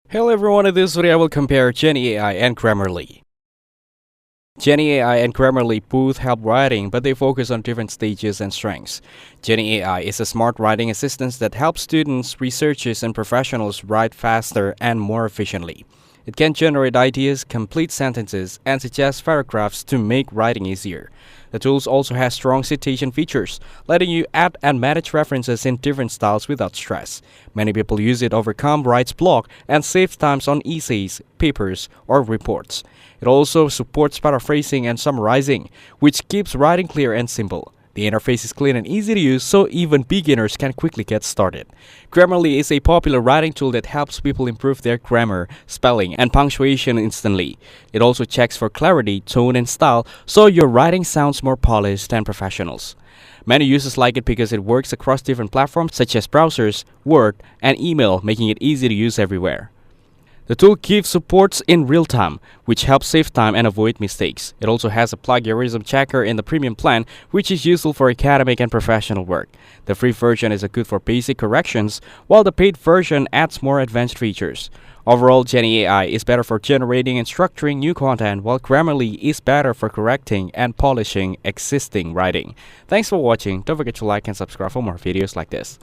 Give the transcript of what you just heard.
Hello everyone, in this video I will compare Jenni AI and Grammarly. Jenni AI and Grammarly both help writing, but they focus on different stages and strengths. Jenni AI is a smart writing assistant that helps students, researchers, and professionals write faster and more efficiently. It can generate ideas, complete sentences, and suggest paragraphs to make writing easier. The tool also has strong citation features, letting you add and manage references in different styles without stress. Many people use it to overcome writer's block and save times on essays, papers, or reports. It also supports paraphrasing and summarizing, which keeps writing clear and simple. The interface is clean and easy to use, so even beginners can quickly get started. Grammarly is a popular writing tool that helps people improve their grammar, spelling, and punctuation instantly. It also checks for clarity, tone, and style, so your writing sounds more polished and professional. Many users like it because it works across different platforms such as browsers, Word, and email, making it easy to use everywhere. The tool gives supports in real time, which helps save time and avoid mistakes. It also has a plagiarism checker in the premium plan, which is useful for academic and professional work. The free version is good for basic corrections, while the paid version adds more advanced features. Overall, Jenni AI is better for generating and structuring new content, while Grammarly is better for correcting and polishing existing writing. Thanks for watching. Don't forget to like and subscribe for more videos like this.